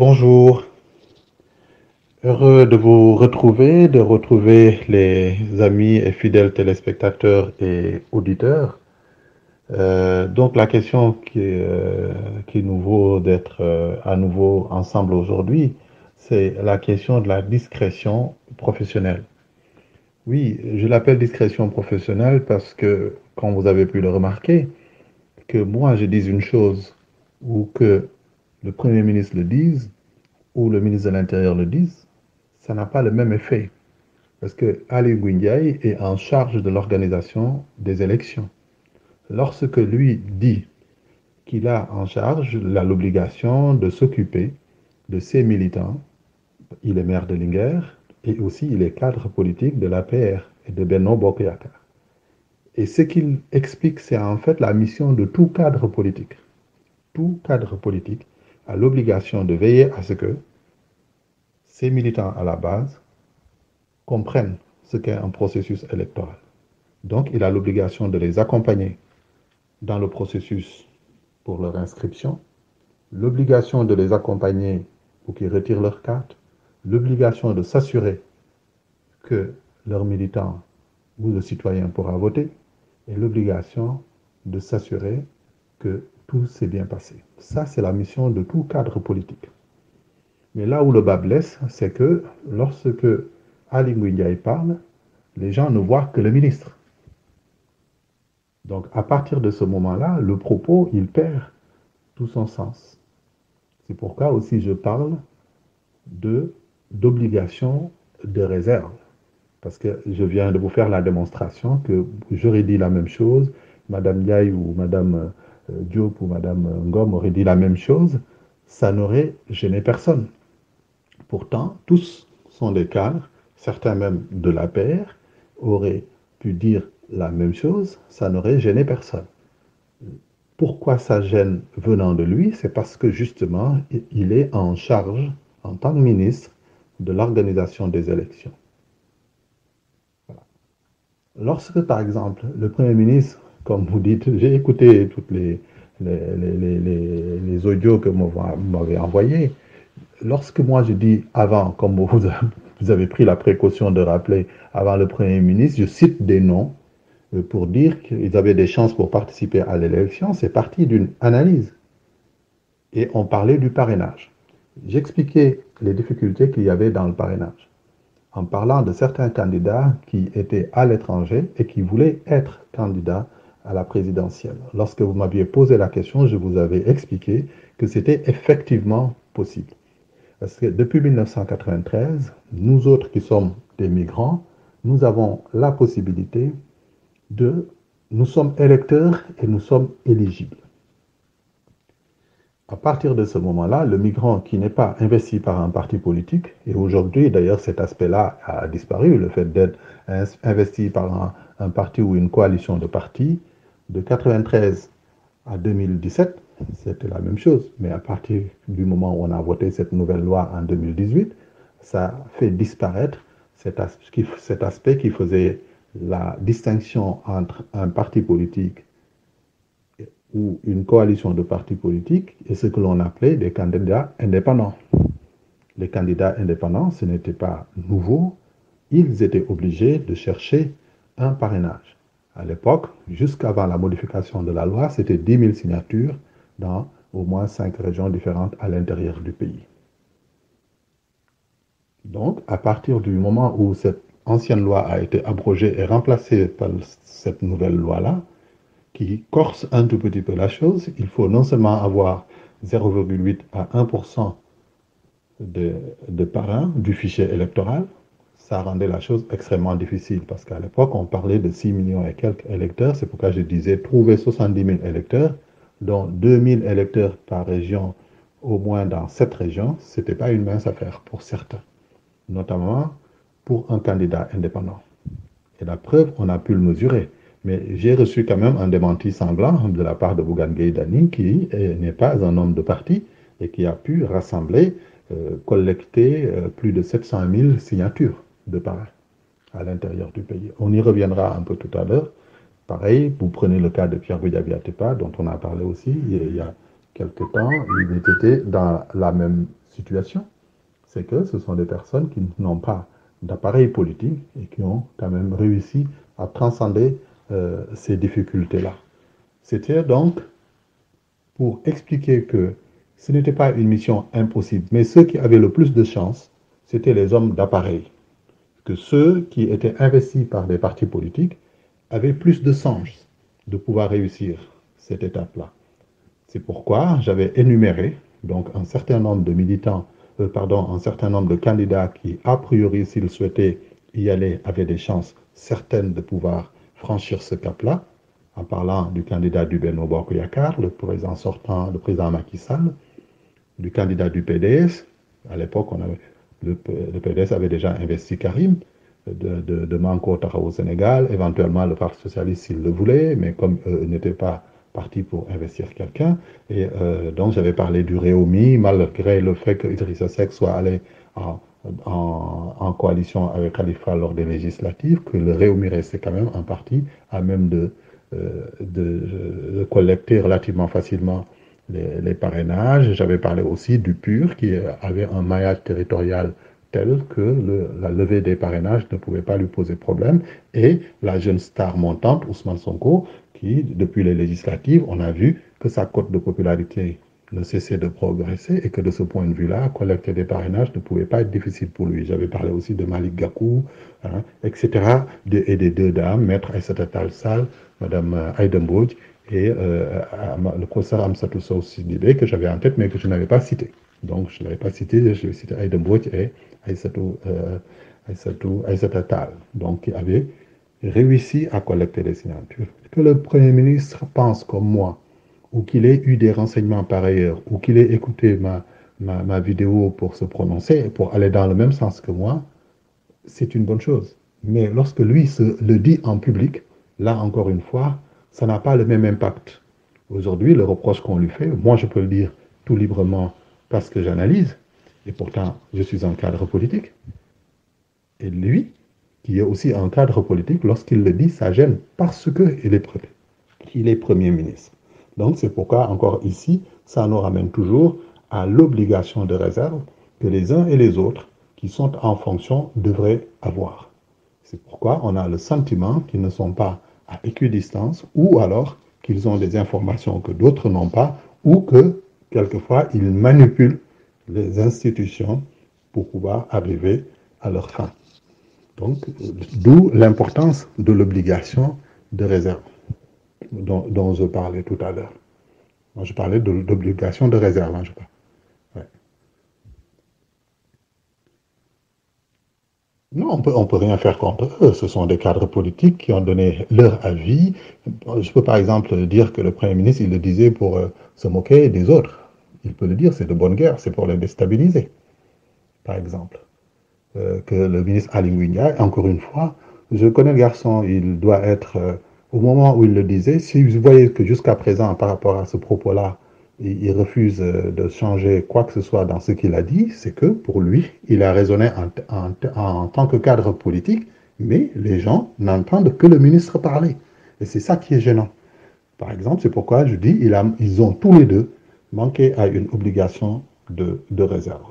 bonjour. Heureux de vous retrouver, de retrouver les amis et fidèles téléspectateurs et auditeurs. Donc la question qui nous vaut d'être à nouveau ensemble aujourd'hui, c'est la question de la discrétion professionnelle. Oui, je l'appelle discrétion professionnelle parce que, quand vous avez pu le remarquer, que moi je dise une chose ou que le Premier ministre le dise ou le ministre de l'Intérieur le dise, ça n'a pas le même effet. Parce que Ali Ngouille est en charge de l'organisation des élections. Lorsque lui dit qu'il a en charge l'obligation de s'occuper de ses militants, il est maire de Linguère et aussi il est cadre politique de l'APR et de Benno Bokk-Yakaar. Et ce qu'il explique, c'est en fait la mission de tout cadre politique. Tout cadre politique a l'obligation de veiller à ce que ses militants à la base comprennent ce qu'est un processus électoral. Donc, il a l'obligation de les accompagner dans le processus pour leur inscription, l'obligation de les accompagner pour qu'ils retirent leur carte, l'obligation de s'assurer que leur militant ou le citoyen pourra voter, et l'obligation de s'assurer que tout s'est bien passé. Ça, c'est la mission de tout cadre politique. Mais là où le bas blesse, c'est que lorsque Ali Ngouille parle, les gens ne voient que le ministre. Donc, à partir de ce moment-là, le propos, il perd tout son sens. C'est pourquoi aussi je parle d'obligation de réserve. Parce que je viens de vous faire la démonstration que j'aurais dit la même chose, Madame Yaye ou Madame Diop ou Madame Ngom auraient dit la même chose, ça n'aurait gêné personne. Pourtant, tous sont des cadres, certains même de la paire, auraient pu dire la même chose, ça n'aurait gêné personne. Pourquoi ça gêne venant de lui? C'est parce que justement, il est en charge, en tant que ministre, de l'organisation des élections. Voilà. Lorsque, par exemple, le Premier ministre, comme vous dites, j'ai écouté toutes les audios que vous m'avez envoyés. Lorsque moi je dis avant, comme vous avez pris la précaution de rappeler, avant le Premier ministre, je cite des noms pour dire qu'ils avaient des chances pour participer à l'élection, c'est parti d'une analyse. Et on parlait du parrainage. J'expliquais les difficultés qu'il y avait dans le parrainage, en parlant de certains candidats qui étaient à l'étranger et qui voulaient être candidats à la présidentielle. Lorsque vous m'aviez posé la question, je vous avais expliqué que c'était effectivement possible. Parce que depuis 1993, nous autres qui sommes des migrants, nous avons la possibilité nous sommes électeurs et nous sommes éligibles. À partir de ce moment-là, le migrant qui n'est pas investi par un parti politique, et aujourd'hui d'ailleurs cet aspect-là a disparu, le fait d'être investi par un parti ou une coalition de partis, de 1993 à 2017, c'était la même chose. Mais à partir du moment où on a voté cette nouvelle loi en 2018, ça fait disparaître cet aspect qui faisait la distinction entre un parti politique ou une coalition de partis politiques et ce que l'on appelait des candidats indépendants. Les candidats indépendants, ce n'était pas nouveau, ils étaient obligés de chercher un parrainage. À l'époque, jusqu'avant la modification de la loi, c'était 10 000 signatures dans au moins 5 régions différentes à l'intérieur du pays. Donc, à partir du moment où cette ancienne loi a été abrogée et remplacée par cette nouvelle loi-là, qui corse un tout petit peu la chose, il faut non seulement avoir 0,8 à 1% de parrains du fichier électoral, ça rendait la chose extrêmement difficile parce qu'à l'époque, on parlait de 6 millions et quelques électeurs. C'est pourquoi je disais trouver 70 000 électeurs, dont 2 000 électeurs par région, au moins dans cette région, ce n'était pas une mince affaire pour certains, notamment pour un candidat indépendant. Et la preuve, on a pu le mesurer. Mais j'ai reçu quand même un démenti sanglant de la part de Bougane Gueye Dany, qui n'est pas un homme de parti et qui a pu rassembler, collecter plus de 700 000 signatures de parrain à l'intérieur du pays. On y reviendra un peu tout à l'heure. Pareil, vous prenez le cas de Pierre Goudiaby Atepa, dont on a parlé aussi il y a quelque temps. Il était dans la même situation, c'est que ce sont des personnes qui n'ont pas d'appareil politique et qui ont quand même réussi à transcender ces difficultés-là. C'était donc pour expliquer que ce n'était pas une mission impossible, mais ceux qui avaient le plus de chance, c'était les hommes d'appareil. Que ceux qui étaient investis par des partis politiques avaient plus de chances de pouvoir réussir cette étape-là. C'est pourquoi j'avais énuméré donc un certain nombre de militants, un certain nombre de candidats qui, a priori, s'ils souhaitaient y aller, avaient des chances certaines de pouvoir franchir ce cap-là, en parlant du candidat du Benno Bokk Yakaar, le président sortant, le président Macky Sall, du candidat du PDS. À l'époque, le PDS avait déjà investi Karim, de Manko Taxawu Sénégal, éventuellement le Parti socialiste s'il le voulait, mais comme n'était pas parti pour investir quelqu'un. Et donc j'avais parlé du Réumi, malgré le fait que Idrissa Seck soit allé en coalition avec Khalifa lors des législatives, que le Réumi restait quand même un parti à même de collecter relativement facilement les parrainages. J'avais parlé aussi du PUR qui avait un maillage territorial tel que la levée des parrainages ne pouvait pas lui poser problème. Et la jeune star montante, Ousmane Sonko, qui, depuis les législatives, on a vu que sa cote de popularité ne cessait de progresser et que de ce point de vue-là, collecter des parrainages ne pouvait pas être difficile pour lui. J'avais parlé aussi de Malik Gakou, hein, etc. Et des deux dames, Maître Aïssata Tall Sall, Madame Aïda Mbodj et le professeur Amsatou Sow Sidibé que j'avais en tête mais que je n'avais pas cité. Donc je ne l'avais pas cité, je vais citer Aïda Mbodj et Aïssata Tall, donc qui avaient réussi à collecter des signatures. Que le Premier ministre pense comme moi, ou qu'il ait eu des renseignements par ailleurs, ou qu'il ait écouté ma vidéo pour se prononcer, pour aller dans le même sens que moi, c'est une bonne chose. Mais lorsque lui le dit en public, là encore une fois, ça n'a pas le même impact. Aujourd'hui, le reproche qu'on lui fait, moi je peux le dire tout librement parce que j'analyse, et pourtant je suis un cadre politique. Et lui, qui est aussi un cadre politique, lorsqu'il le dit, ça gêne parce qu'il est Premier ministre. Donc c'est pourquoi, encore ici, ça nous ramène toujours à l'obligation de réserve que les uns et les autres qui sont en fonction devraient avoir. C'est pourquoi on a le sentiment qu'ils ne sont pas à équidistance ou alors qu'ils ont des informations que d'autres n'ont pas ou que, quelquefois, ils manipulent les institutions pour pouvoir arriver à leur fin. Donc, d'où l'importance de l'obligation de réserve dont je parlais tout à l'heure. Moi, je parlais de l'obligation de réserve. Hein, ouais. Non, on peut rien faire contre eux. Ce sont des cadres politiques qui ont donné leur avis. Je peux par exemple dire que le Premier ministre, il le disait pour se moquer des autres. Il peut le dire, c'est de bonne guerre, c'est pour les déstabiliser, par exemple. Que le ministre Ali Ngouille, encore une fois, je connais le garçon, il doit être, au moment où il le disait, si vous voyez que jusqu'à présent, par rapport à ce propos-là, il refuse de changer quoi que ce soit dans ce qu'il a dit, c'est que pour lui, il a raisonné en tant que cadre politique, mais les gens n'entendent que le ministre parler. Et c'est ça qui est gênant. Par exemple, c'est pourquoi je dis, ils ont tous les deux manqué à une obligation de réserve.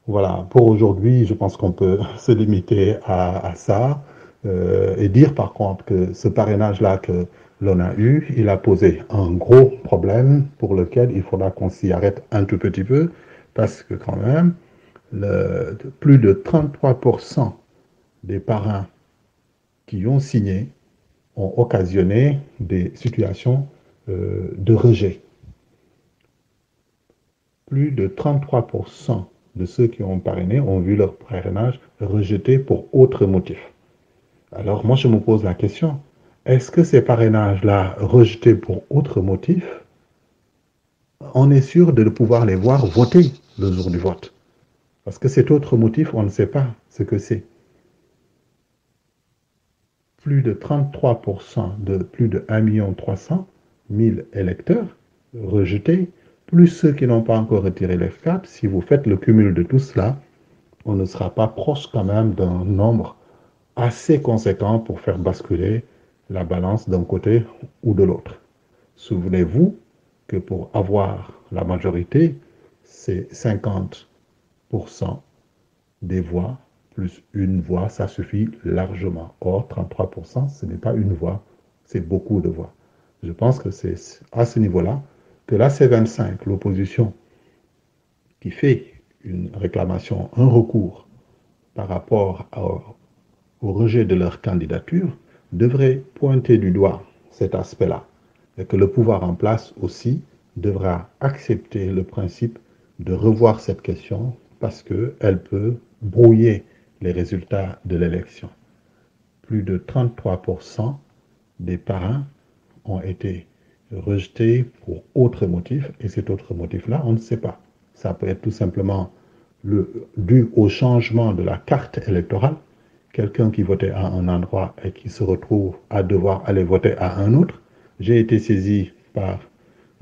Voilà, pour aujourd'hui, je pense qu'on peut se limiter à ça et dire par contre que ce parrainage-là que l'on a eu, il a posé un gros problème pour lequel il faudra qu'on s'y arrête un tout petit peu parce que quand même, plus de 33% des parrains qui ont signé ont occasionné des situations de rejet. Plus de 33% de ceux qui ont parrainé ont vu leur parrainage rejeté pour autre motif. Alors moi je me pose la question, est-ce que ces parrainages-là rejetés pour autre motif, on est sûr de pouvoir les voir voter le jour du vote? Parce que cet autre motif, on ne sait pas ce que c'est. Plus de 33% de plus de 1 300 000 électeurs rejetés, plus ceux qui n'ont pas encore retiré les cartes, si vous faites le cumul de tout cela, on ne sera pas proche quand même d'un nombre assez conséquent pour faire basculer la balance d'un côté ou de l'autre. Souvenez-vous que pour avoir la majorité, c'est 50 des voix plus une voix, ça suffit largement. Or, 33%, ce n'est pas une voix, c'est beaucoup de voix. Je pense que c'est à ce niveau-là que la C25, l'opposition, qui fait une réclamation, un recours par rapport au rejet de leur candidature, devrait pointer du doigt cet aspect-là. Et que le pouvoir en place aussi devra accepter le principe de revoir cette question parce qu'elle peut brouiller les résultats de l'élection. Plus de 33% des parrains ont été rejetés pour autre motif, et cet autre motif-là, on ne sait pas. Ça peut être tout simplement dû au changement de la carte électorale, quelqu'un qui votait à un endroit et qui se retrouve à devoir aller voter à un autre. J'ai été saisi par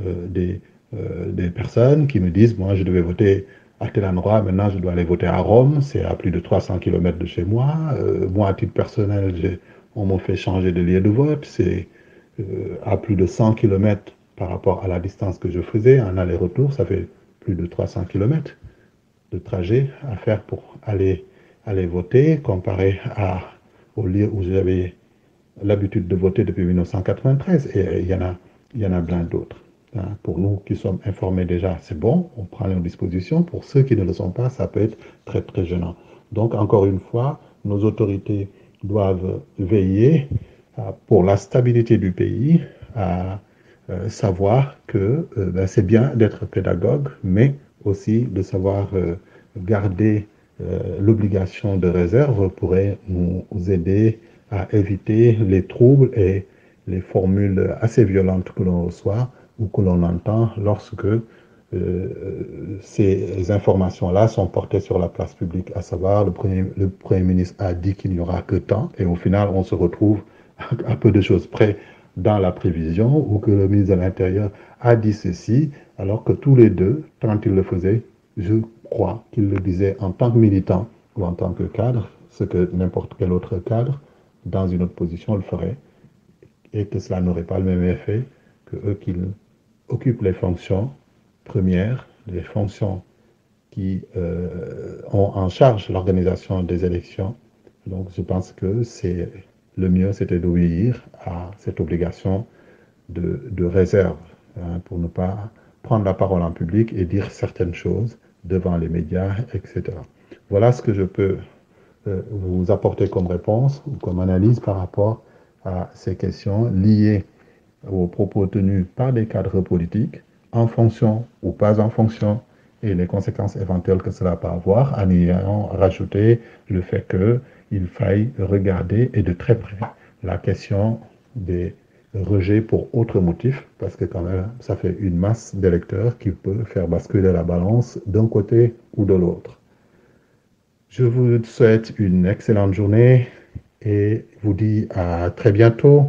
euh, des, des personnes qui me disent, moi je devais voter à tel endroit, maintenant je dois aller voter à Rome, c'est à plus de 300 km de chez moi. Moi, à titre personnel, on m'a fait changer de lieu de vote, c'est à plus de 100 km par rapport à la distance que je faisais, en aller-retour, ça fait plus de 300 km de trajet à faire pour aller voter, comparé au lieu où j'avais l'habitude de voter depuis 1993. Et il y en a plein d'autres. Hein. Pour nous qui sommes informés déjà, c'est bon, on prend nos dispositions. Pour ceux qui ne le sont pas, ça peut être très, très gênant. Donc, encore une fois, nos autorités doivent veiller pour la stabilité du pays, à savoir que ben, c'est bien d'être pédagogue, mais aussi de savoir garder l'obligation de réserve pourrait nous aider à éviter les troubles et les formules assez violentes que l'on reçoit ou que l'on entend lorsque ces informations-là sont portées sur la place publique, à savoir le Premier ministre a dit qu'il n'y aura que tant, et au final on se retrouve à peu de choses près dans la prévision, ou que le ministre de l'Intérieur a dit ceci, alors que tous les deux, quand ils le faisaient, je crois qu'ils le disaient en tant que militant ou en tant que cadre, ce que n'importe quel autre cadre dans une autre position le ferait, et que cela n'aurait pas le même effet que eux qui occupent les fonctions premières, les fonctions qui ont en charge l'organisation des élections. Donc je pense que c'est le mieux, c'était d'obéir à cette obligation de réserve, hein, pour ne pas prendre la parole en public et dire certaines choses devant les médias, etc. Voilà ce que je peux vous apporter comme réponse ou comme analyse par rapport à ces questions liées aux propos tenus par des cadres politiques, en fonction ou pas en fonction, et les conséquences éventuelles que cela peut avoir, en ayant rajouté le fait qu'il faille regarder et de très près la question des rejets pour autre motif, parce que quand même, ça fait une masse d'électeurs qui peut faire basculer la balance d'un côté ou de l'autre. Je vous souhaite une excellente journée et vous dis à très bientôt.